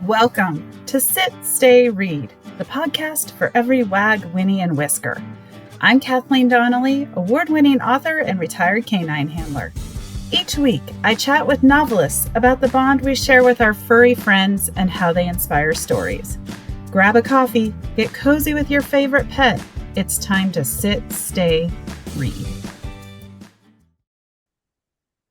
Welcome to Sit, Stay, Read, the podcast for every wag, whinny, and whisker. I'm Kathleen Donnelly, award-winning author and retired canine handler. Each week, I chat with novelists about the bond we share with our furry friends and how they inspire stories. Grab a coffee, get cozy with your favorite pet. It's time to sit, stay, read.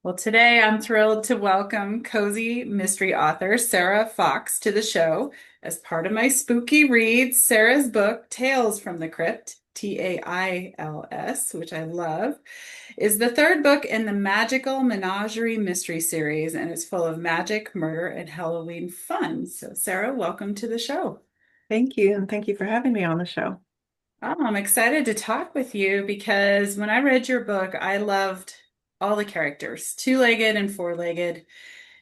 Well, today I'm thrilled to welcome cozy mystery author Sarah Fox to the show. As part of my spooky reads, Sarah's book, Tails From The Crypt, Tails, which I love, is the third book in the Magical Menagerie mystery series, and it's full of magic, murder, and Halloween fun. So, Sarah, welcome to the show. Thank you, and thank you for having me on the show. Oh, I'm excited to talk with you because when I read your book, I loved all the characters, two-legged and four-legged,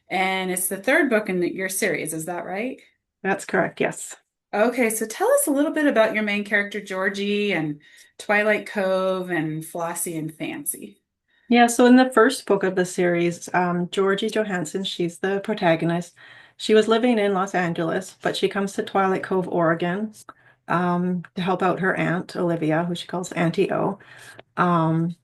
and it's the third book in your series. Is that right? That's correct, yes. Okay, so tell us a little bit about your main character, Georgie, and Twilight Cove, and Flossie and Fancy. Yeah, so in the first book of the series, Georgie Johansen, she's the protagonist. She was living in Los Angeles, but she comes to Twilight Cove, Oregon, to help out her aunt, Olivia, who she calls Auntie O. Um,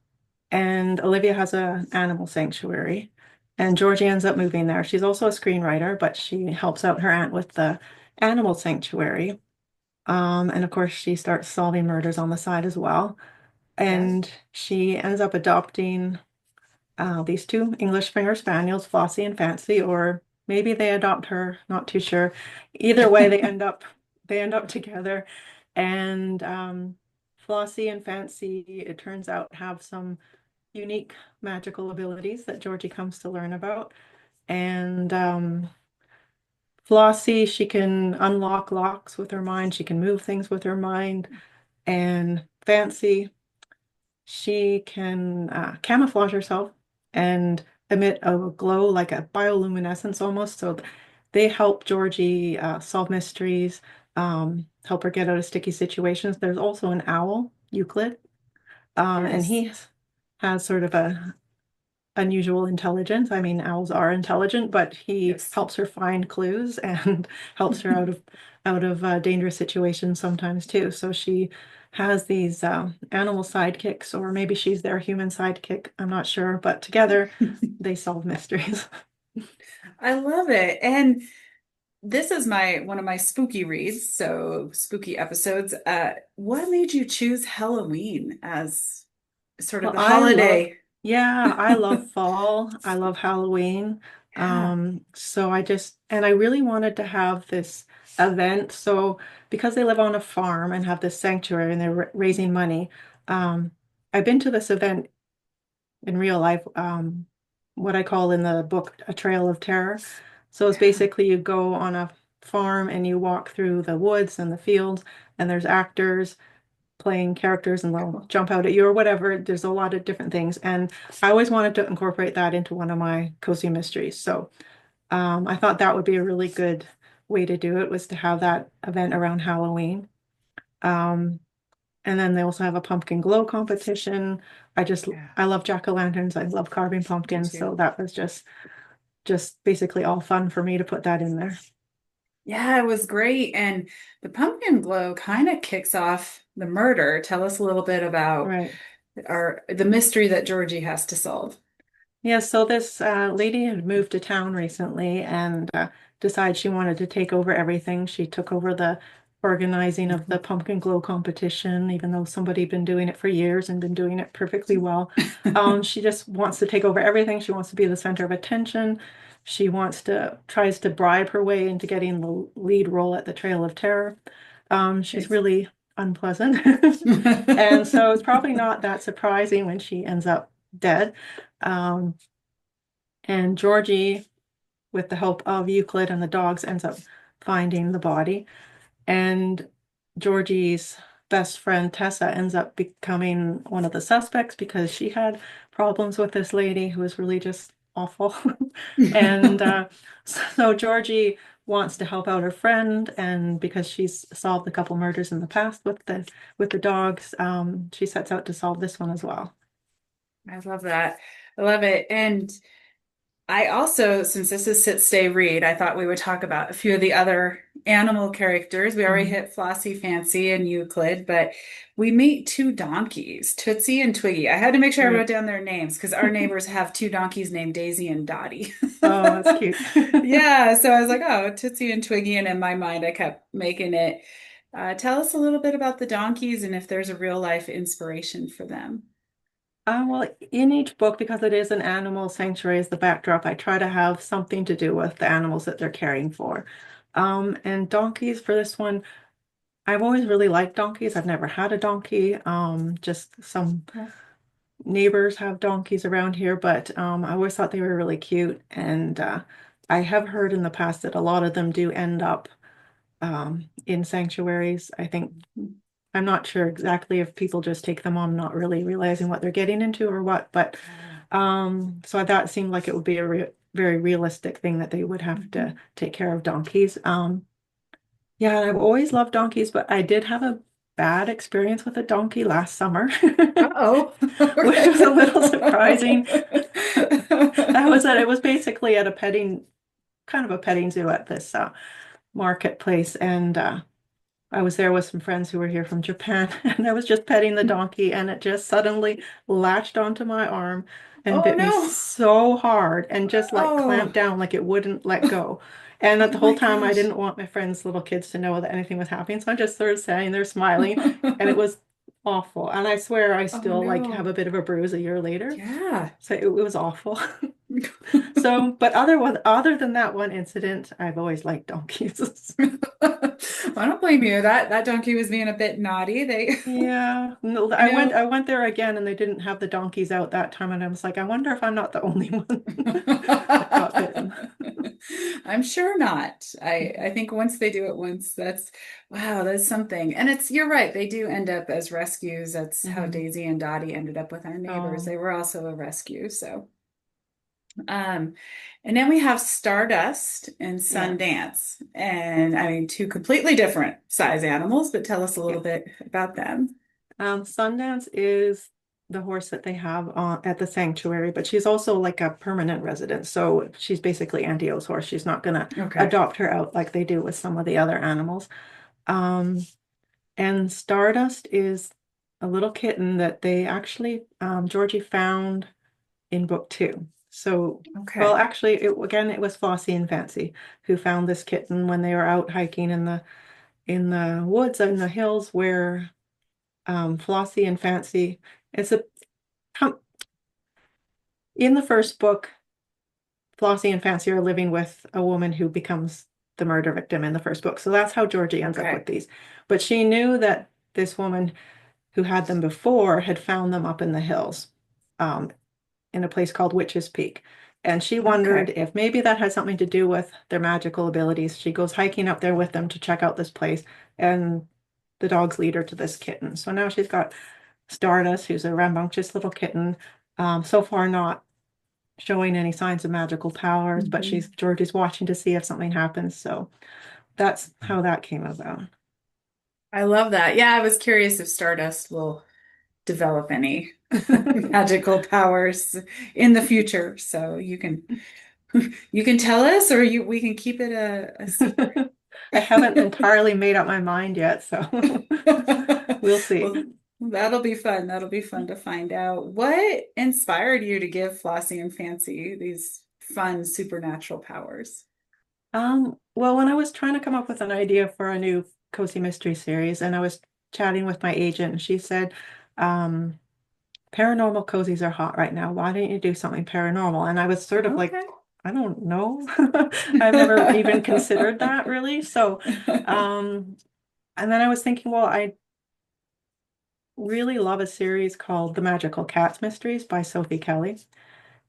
and Olivia has an animal sanctuary, and Georgie ends up moving there. She's also a screenwriter, but she helps out her aunt with the animal sanctuary. And of course, she starts solving murders on the side as well. Yes. And she ends up adopting these two English Springer Spaniels, Flossie and Fancy, or maybe they adopt her, not too sure. Either way, they end up together. And Flossie and Fancy, it turns out, have some unique magical abilities that Georgie comes to learn about. And Flossie, she can unlock locks with her mind, she can move things with her mind. And Fancy, she can camouflage herself and emit a glow like a bioluminescence almost. So they help Georgie solve mysteries, help her get out of sticky situations. There's also an owl, Euclid, and Yes. he has sort of a unusual intelligence. I mean, owls are intelligent, but he Yes. helps her find clues and helps her out of dangerous situations sometimes too. So she has these animal sidekicks, or maybe she's their human sidekick. I'm not sure, but together they solve mysteries. I love it. And this is my one of my spooky reads, so spooky episodes. What made you choose Halloween as sort of Well, the holiday? I love fall. I love Halloween. Yeah. So I really wanted to have this event. So because they live on a farm and have this sanctuary and they're raising money, um, I've been to this event in real life, what I call in the book a trail of terror. So it's Yeah. basically you go on a farm and you walk through the woods and the fields, and there's actors playing characters and they'll Cool. jump out at you or whatever. There's a lot of different things. And I always wanted to incorporate that into one of my cozy mysteries. So I thought that would be a really good way to do it, was to have that event around Halloween. Um, and then they also have a pumpkin glow competition. Yeah. I love jack-o'-lanterns. I love carving Do pumpkins. too. So that was just basically all fun for me to put that in there. Yeah, it was great. And the pumpkin glow kind of kicks off the murder. Tell us a little bit about Right. the mystery that Georgie has to solve. Yeah, so this lady had moved to town recently and decided she wanted to take over everything. She took over the organizing of the pumpkin glow competition, even though somebody had been doing it for years and been doing it perfectly well. She just wants to take over everything. She wants to be the center of attention. Tries to bribe her way into getting the lead role at the Trail of Terror. She's Yes. really unpleasant. And so it's probably not that surprising when she ends up dead. Um, and Georgie, with the help of Euclid and the dogs, ends up finding the body. And Georgie's best friend Tessa ends up becoming one of the suspects because she had problems with this lady who was really just awful. And so Georgie wants to help out her friend, and because she's solved a couple murders in the past with the dogs, she sets out to solve this one as well. I love that. I love it. And I also, since this is Sit, Stay, Read, I thought we would talk about a few of the other animal characters. We already Mhm. hit Flossie, Fancy, and Euclid, but we meet two donkeys, Tootsie and Twiggy. I had to make sure I wrote Right. down their names because our neighbors have two donkeys named Daisy and Dottie. Oh, that's cute. Yeah, so I was like, oh, Tootsie and Twiggy, and in my mind, I kept making it. Tell us a little bit about the donkeys and if there's a real life inspiration for them. Well, in each book, because it is an animal sanctuary as the backdrop, I try to have something to do with the animals that they're caring for. And donkeys for this one, I've always really liked donkeys. I've never had a donkey. Just some neighbors have donkeys around here, but I always thought they were really cute. And I have heard in the past that a lot of them do end up in sanctuaries. I think I'm not sure exactly if people just take them on, not really realizing what they're getting into or what, but so that seemed like it would be a very realistic thing that they would have to Mhm. take care of donkeys. Yeah, and I've always loved donkeys, but I did have a bad experience with a donkey last summer, Uh-oh. which was a little surprising. That was Okay. it. It was basically at a kind of a petting zoo at this marketplace, and I was there with some friends who were here from Japan, and I was just petting the donkey, and it just suddenly latched onto my arm and Oh bit me no. so hard and just like Oh, clamped down like it wouldn't let go. And oh at the whole my time, I gosh. didn't want my friends' little kids to know that anything was happening, so I just started standing there smiling, and it was awful. And I swear I Oh still like have no. a bit of a bruise a year later, Yeah. so it was awful. So, but other than that one incident, I've always liked donkeys. I don't blame you. That donkey was being a bit naughty. They, Yeah, no, I know. I went there again and they didn't have the donkeys out that time and I was like, I wonder if I'm not the only one that got bitten. I'm sure not. I think once they do it once, that's wow, that's something. And it's you're right, they do end up as rescues. That's how Hmm. Daisy and Dottie ended up with our neighbors. Oh, They were also a rescue. So um and then we have Stardust and yes. Sundance. And I mean two completely different size animals, but tell us a little Yeah. bit about them. Sundance is the horse that they have at the sanctuary, but she's also like a permanent resident. So she's basically Antio's horse. She's not gonna Okay. adopt her out like they do with some of the other animals. Um, and Stardust is a little kitten that they actually Georgie found in book two. So, well, Okay. actually, again, it was Flossie and Fancy who found this kitten when they were out hiking in the woods and the hills where Flossie and Fancy. It's a com- in the first book, Flossie and Fancy are living with a woman who becomes the murder victim in the first book. So that's how Georgie ends up with Okay. these. But she knew that this woman who had them before had found them up in the hills. Um, in a place called Witch's Peak. And she wondered Okay. if maybe that had something to do with their magical abilities. She goes hiking up there with them to check out this place, and the dogs lead her to this kitten. So now she's got Stardust, who's a rambunctious little kitten. So far, not showing any signs of magical powers, but Mhm. Georgie's watching to see if something happens. So that's how that came about. I love that. Yeah, I was curious if Stardust will develop any magical powers in the future. So you can tell us or you we can keep it a secret. I haven't entirely made up my mind yet, so we'll see. Well, that'll be fun. That'll be fun to find out. What inspired you to give Flossie and Fancy these fun supernatural powers? Well, when I was trying to come up with an idea for a new cozy mystery series, and I was chatting with my agent, and she said, um, paranormal cozies are hot right now. Why don't you do something paranormal? And I was sort of like, Okay. I don't know. I've never even considered that really. So, um, and then I was thinking, well, I really love a series called The Magical Cats Mysteries by Sophie Kelly.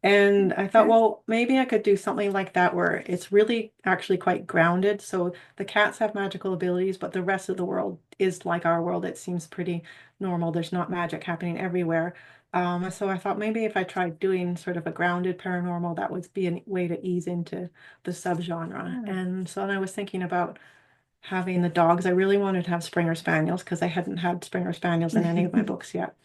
And I thought, Okay. well, maybe I could do something like that where it's really actually quite grounded. So the cats have magical abilities, but the rest of the world is like our world. It seems pretty normal. There's not magic happening everywhere. So I thought maybe if I tried doing sort of a grounded paranormal, that would be a way to ease into the subgenre. Yeah. And so then I was thinking about having the dogs. I really wanted to have Springer Spaniels because I hadn't had Springer Spaniels in any of my books yet.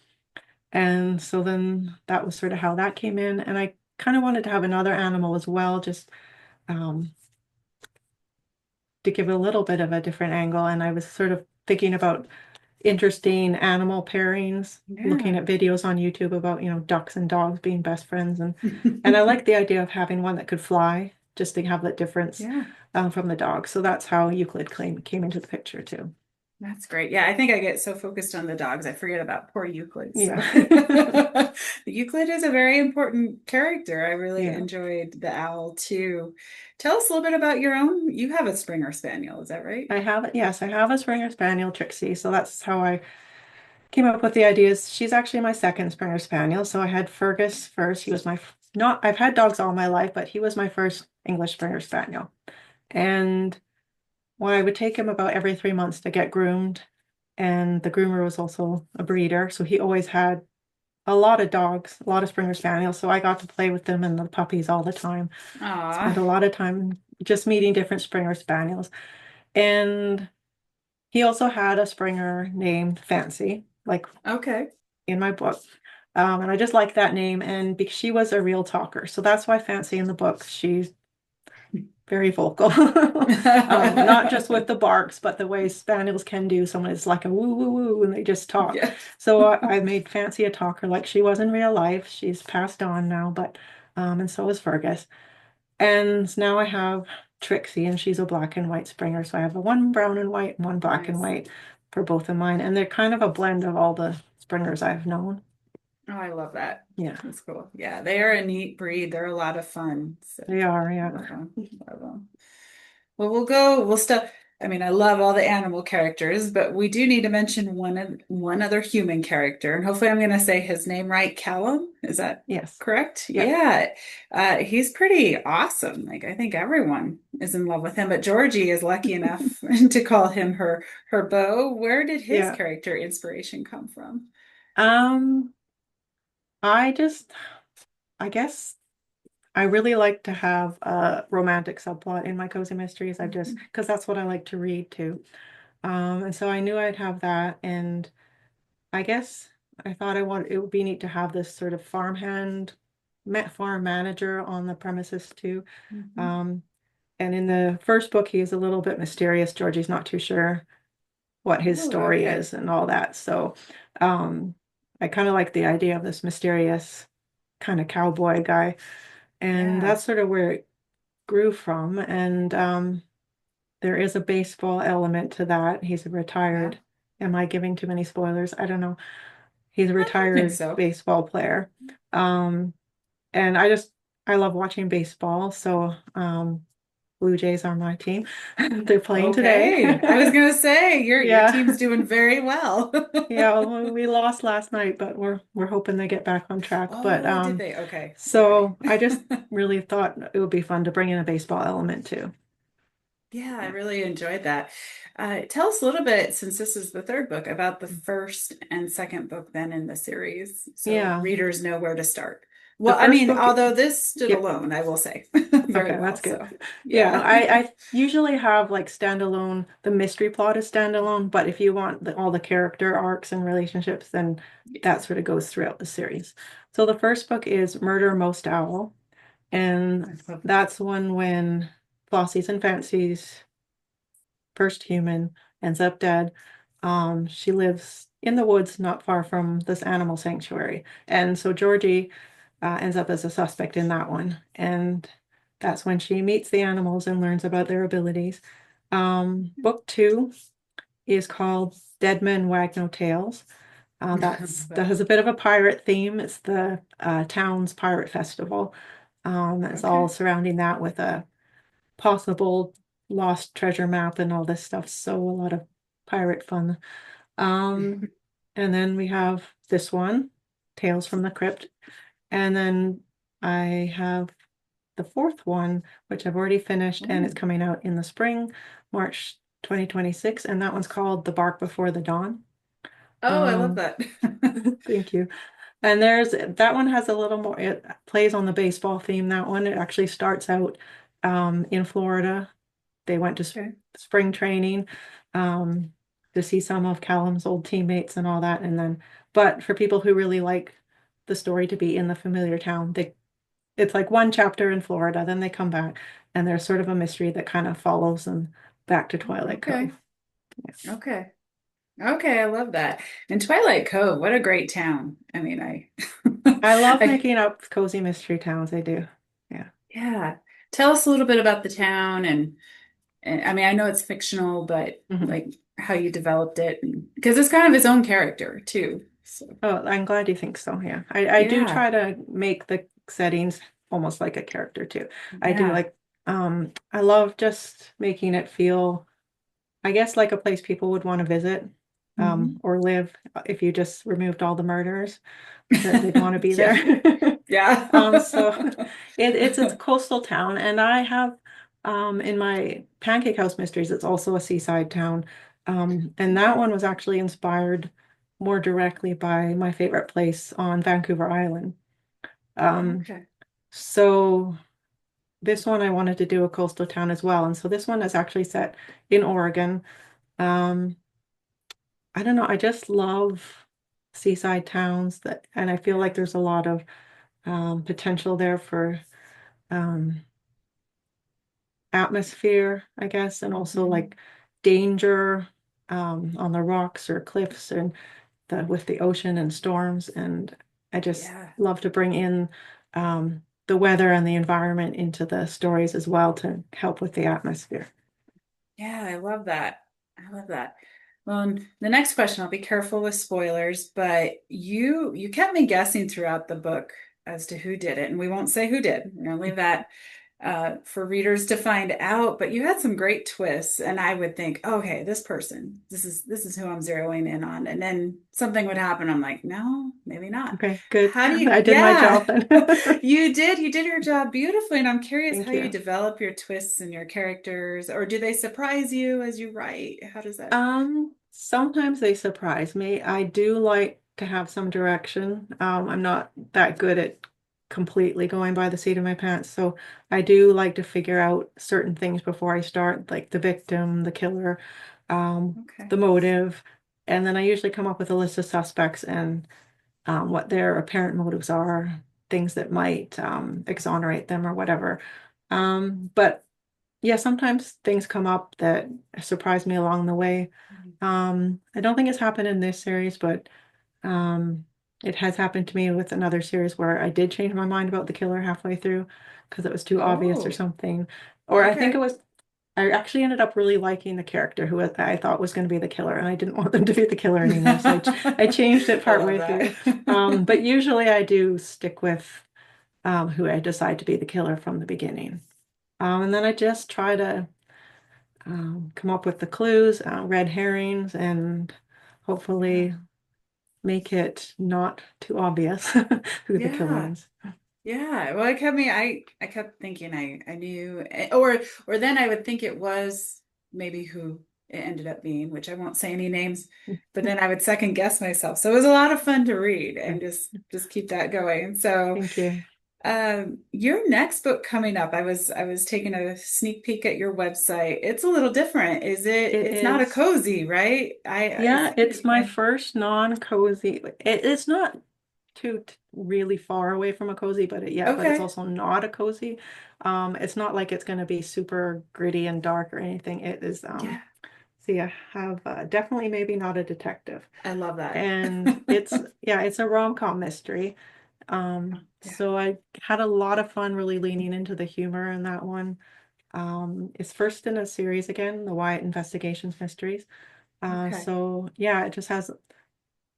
And so then that was sort of how that came in. And I kind of wanted to have another animal as well, just um, to give a little bit of a different angle. And I was sort of thinking about interesting animal pairings, looking Yeah. at videos on YouTube about, ducks and dogs being best friends. And I like the idea of having one that could fly, just to have that difference Yeah. from the dog. So that's how Euclid came into the picture too. That's great. Yeah, I think I get so focused on the dogs, I forget about poor Euclid. Yeah. So Euclid is a very important character. I really Yeah. enjoyed the owl too. Tell us a little bit about your own. You have a Springer Spaniel, is that right? I have it. Yes, I have a Springer Spaniel, Trixie. So that's how I came up with the ideas. She's actually my second Springer Spaniel. So I had Fergus first. He was my, not, I've had dogs all my life, but he was my first English Springer Spaniel. And well, I would take him about every 3 months to get groomed. And the groomer was also a breeder. So he always had a lot of dogs, a lot of Springer Spaniels. So I got to play with them and the puppies all the time. Spent Aw, a lot of time just meeting different Springer Spaniels. And he also had a Springer named Fancy, like okay. in my book. And I just like that name. And because she was a real talker. So that's why Fancy in the book, she's very vocal. Not just with the barks, but the way Spaniels can do. Someone is like a woo woo woo and they just talk. Yeah. So I made Fancy a talker like she was in real life. She's passed on now, but and so is Fergus. And now I have Trixie, and she's a black and white Springer. So I have a one brown and white and one black and Nice. white for both of mine. And they're kind of a blend of all the Springers I've known. Oh, I love that. Yeah, That's cool. Yeah, they are a neat breed. They're a lot of fun. So they are. Yeah. love them. Love them. Well, we'll still, I mean, I love all the animal characters, but we do need to mention one other human character. And hopefully I'm going to say his name right. Callum. Is that Yes. correct? Yeah. Yeah. He's pretty awesome. Like I think everyone is in love with him, but Georgie is lucky enough to call him her beau. Where did his Yeah. character inspiration come from? Um, I just, I guess I really like to have a romantic subplot in my cozy mysteries. I just, Mhm. because that's what I like to read too. And so I knew I'd have that. And I guess I thought it would be neat to have this sort of farm manager on the premises too. Mhm. Um, and in the first book, he is a little bit mysterious. Georgie's not too sure what his Oh, story okay. is and all that. So, um, I kind of like the idea of this mysterious kind of cowboy guy. And Yeah. that's sort of where it grew from. And there is a baseball element to that. He's a Yeah. retired, am I giving too many spoilers? I don't know. He's a I don't think retired so. baseball player. Um, and I love watching baseball. So Blue Jays are my team. They're playing today. Okay. I was gonna say your team's Yeah. doing very well. Yeah, well, we lost last night, but we're hoping they get back on track. But Oh, did they? Okay. Okay. so I just really thought it would be fun to bring in a baseball element too. Yeah, I Yeah. really enjoyed that. Tell us a little bit, since this is the third book, about the first and second book then in the series, so Yeah. readers know where to start. The Well, I first mean, book, although this stood yep. alone, I will say very Okay, well. that's good. So, Yeah, yeah. I usually have like standalone, the mystery plot is standalone, but if you want all the character arcs and relationships, then that sort of goes throughout the series. So the first book is Murder Most Owl, I and love that. that's one when Flossie's and Fancy's first human ends up dead. She lives in the woods not far from this animal sanctuary. And so Georgie ends up as a suspect in that one. And that's when she meets the animals and learns about their abilities. Book two is called Dead Men Wag No Tails. I love That that. has a bit of a pirate theme. It's the town's pirate festival. It's all Okay. surrounding that with a possible lost treasure map and all this stuff. So a lot of pirate fun. Um, and then we have this one, Tales from the Crypt. And then I have the fourth one, which I've already finished, and it's Oh, coming out in the spring, March 2026. And that one's called The Bark Before the Dawn. oh, I love Um, that. thank you. And there's that one has a little more, it plays on the baseball theme. That one, it actually starts out in Florida. They went to Okay. spring training um, to see some of Callum's old teammates and all that. And then, but for people who really like the story to be in the familiar town, they it's like one chapter in Florida, then they come back, and there's sort of a mystery that kind of follows them back to Twilight Okay. Cove. Okay. Okay, I love that. And Twilight Cove, what a great town. I mean, I love I making up cozy mystery towns. I do. Yeah. yeah. Tell us a little bit about the town and I mean, I know it's fictional, but Mhm. like how you developed it because it's kind of its own character too. So, Oh, I'm glad you think so. Yeah. I do yeah. try to make the settings almost like a character too. I do Yeah. like, I love just making it feel, I guess, like a place people would want to visit, Mhm. or live if you just removed all the murders, that they'd want to be Yeah. there. Yeah. So it's a coastal town, and I have in my Pancake House Mysteries, it's also a seaside town. And that Okay. one was actually inspired more directly by my favorite place on Vancouver Island. Um, Okay. so this one I wanted to do a coastal town as well, and so this one is actually set in Oregon. Um, I don't know, I just love seaside towns that, and I feel like Yeah. there's a lot of potential there for um, atmosphere, I guess, and also Mhm. like danger on the rocks or cliffs and with the ocean and storms. And I just Yeah. love to bring in the weather and the environment into the stories as well to help with the atmosphere. Yeah, I love that. I love that. Well, and the next question, I'll be careful with spoilers, but you kept me guessing throughout the book as to who did it, and we won't say who did. We're gonna leave that for readers to find out. But you had some great twists, and I would think, okay, this person, this is who I'm zeroing in on, and then something would happen. I'm like, no, maybe not. Okay, good. How do you? I did my Yeah, job then. you did your job beautifully, and I'm curious how Thank you you. develop your twists and your characters, or do they surprise you as you write? How does that? Sometimes they surprise me. I do like to have some direction. I'm not that good at completely going by the seat of my pants, so I do like to figure out certain things before I start, like the victim, the killer, Okay. the motive, and then I usually come up with a list of suspects and what their apparent motives are, things that might exonerate them or whatever. But yeah, sometimes things come up that surprise me along the way. I don't think it's happened in this series, but um, it has happened to me with another series where I did change my mind about the killer halfway through because it was too obvious or Oh, something. Or I think it okay. was, I actually ended up really liking the character I thought was going to be the killer, and I didn't want them to be the killer anymore. So I changed it I love partway through. that. But usually I do stick with who I decide to be the killer from the beginning. And then I just try to come up with the clues, red herrings, and Yeah. hopefully make it not too obvious who the killer Yeah. is. Yeah. Well, it kept me, I kept thinking I knew, or then I would think it was maybe who it ended up being, which I won't say any names, but then I would second guess myself. So it was a lot of fun to read Yeah, and just keep that going. So thank you. your next book coming up, I was taking a sneak peek at your website. It's a little different. Is it? It It's not a is, cozy, right? I yeah, see it's it. my Yeah. first non-cozy. It's not too really far away from a cozy, but it's Okay. also not a cozy. It's not like it's going to be super gritty and dark or anything. It is, Yeah. see, I have definitely maybe not a detective. I love that. And yeah, it's a rom-com mystery. Yeah. So I had a lot of fun really leaning into the humor in that one. It's first in a series again, the Wyatt Investigations Mysteries. Okay. So yeah, it just has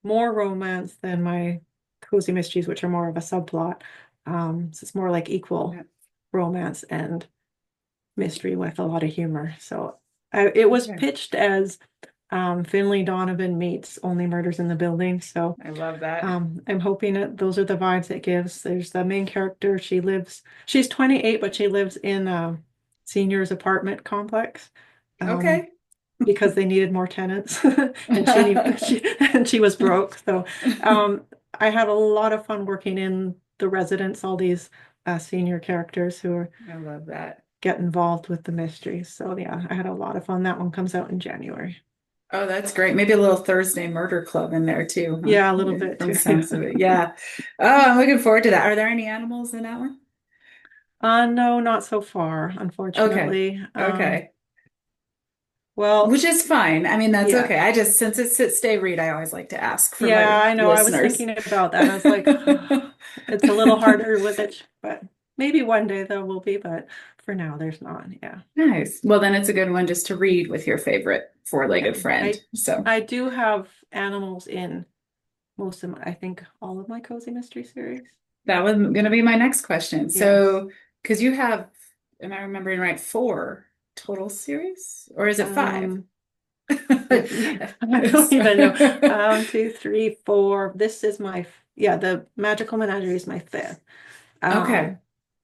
more romance than my Cozy Mysteries, which are more of a subplot. So it's more like equal Yeah. romance and mystery with a lot of humor. So it was Okay. pitched as Finley Donovan meets Only Murders in the Building. So I love that. I'm hoping that those are the vibes it gives. There's the main character. She's 28, but she lives in a senior's apartment complex um, Okay. because they needed more tenants, and she was broke. So um, I had a lot of fun working in the residence. All these senior characters who are I love that. get involved with the mystery. So yeah, I had a lot of fun. That one comes out in January. Oh, that's great. Maybe a little Thursday murder club in there too, huh? Yeah, a little bit From too. the sounds of it. Yeah. Oh, I'm looking forward to that. Are there any animals in that one? No, not so far, Okay. unfortunately. Okay. Well, Which is fine. I mean, that's yeah. okay. I just, since it's sit, stay, read, I always like to ask for Yeah, my I know. I was listeners. thinking about that. I was like, it's a little harder with it, but maybe one day there will be, but for now there's not. Yeah. Nice. Well, then it's a good one just to read with your favorite Yeah. four-legged friend. I So I do have animals in most of my, I think all of my cozy mystery series. that was going to be my next question. Yes. So, because you have, am I remembering right, four total series, or is it five? Um, I don't even know. 2, 3, 4. This is my, yeah, the Magical Menagerie is my fifth. Okay. Um,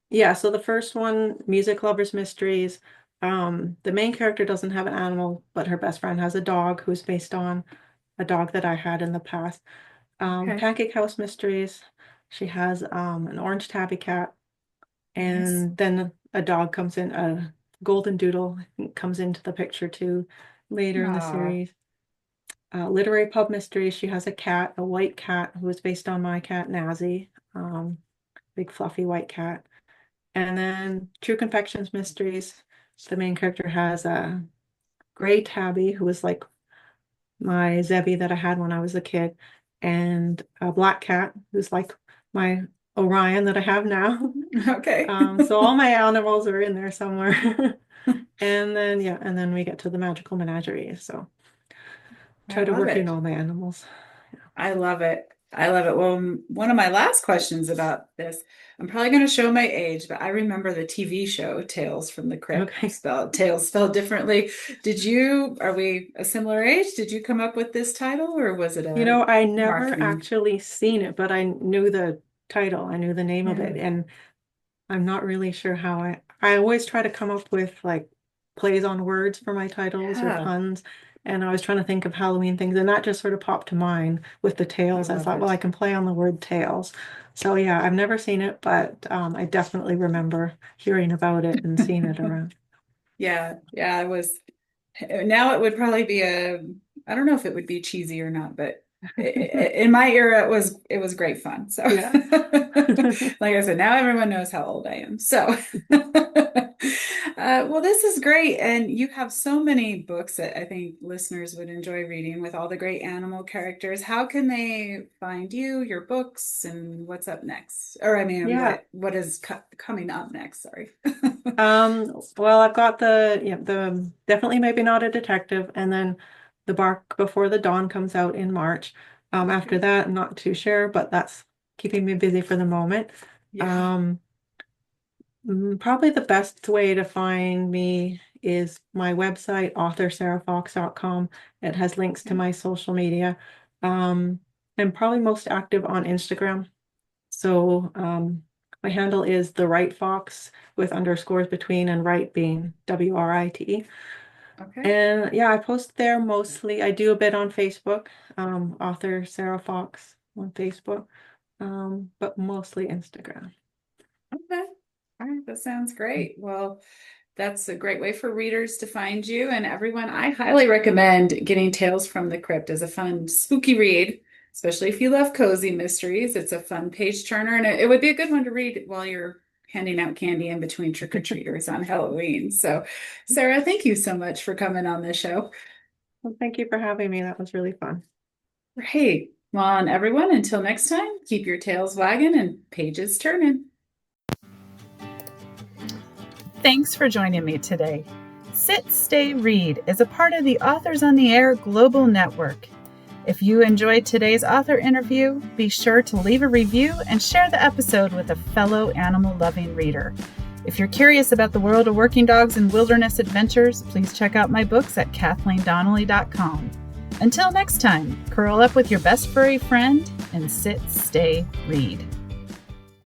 yeah, so the first one, Music Lovers Mysteries. The main character doesn't have an animal, but her best friend has a dog who's based on a dog that I had in the past. Okay. Pancake House Mysteries. She has an orange tabby cat, Nice. and then a dog comes in, a golden doodle comes into the picture too later in the Aw. series. Literary Pub Mysteries. She has a cat, a white cat who is based on my cat Nazi, big fluffy white cat. And then True Confections Mysteries. The main character has a gray tabby who was like my Zebby that I had when I was a kid, and a black cat who's like my Orion that I have now. Okay. So all my animals are in there somewhere. And then yeah, and then we get to the Magical Menagerie. So I try to love work in it. all my animals. I love it. I love it. Well, one of my last questions about this, I'm probably going to show my age, but I remember the TV show Tales from the Crypt, Okay. spelled Tales spelled differently. Are we a similar age? Did you come up with this title or was it You a know, I never marketing? actually seen it, but I knew the title. I knew the name of Yeah. it, and I'm not really sure how I always try to come up with like plays on words for my titles or Yeah. puns. And I was trying to think of Halloween things, and that just sort of popped to mind with the I tails. I love thought, well, I it. can play on the word tails. So yeah, I've never seen it, but I definitely remember hearing about it and seeing it around. Yeah. Yeah. I was. Now it would probably be I don't know if it would be cheesy or not, but in my era it was great fun. So Yeah. like I said, now everyone knows how old I am. So well, this is great. And you have so many books that I think listeners would enjoy reading with all the great animal characters. How can they find you, your books, and what's up next? Or I mean, Yeah. what is coming up next? Sorry. Well, I've got the definitely maybe not a detective, and then The Bark Before the Dawn comes out in March. After Okay. that, I'm not too sure, but that's keeping me busy for the moment. Yeah. Um, Probably the best way to find me is my website, authorsarahfox.com. It has links to Okay. my social media. Um, I'm probably most active on Instagram. So my handle is the Right Fox with underscores between and right being WRIT. Okay. And yeah, I post there mostly. I do a bit on Facebook, author Sarah Fox on Facebook, but mostly Instagram. Okay. All right. That sounds great. Well, that's a great way for readers to find you. And everyone, I highly recommend getting Tales from the Crypt as a fun, spooky read, especially if you love cozy mysteries. It's a fun page turner, and it would be a good one to read while you're handing out candy in between trick-or-treaters on Halloween. So, Sarah, thank you so much for coming on the show. Well, thank you for having me. That was really fun. Great. Well, and everyone, until next time, keep your tails wagging and pages turning. Thanks for joining me today. Sit, Stay, Read is a part of the Authors on the Air Global Network. If you enjoyed today's author interview, be sure to leave a review and share the episode with a fellow animal-loving reader. If you're curious about the world of working dogs and wilderness adventures, please check out my books at KathleenDonnelly.com. Until next time, curl up with your best furry friend and sit, stay, read.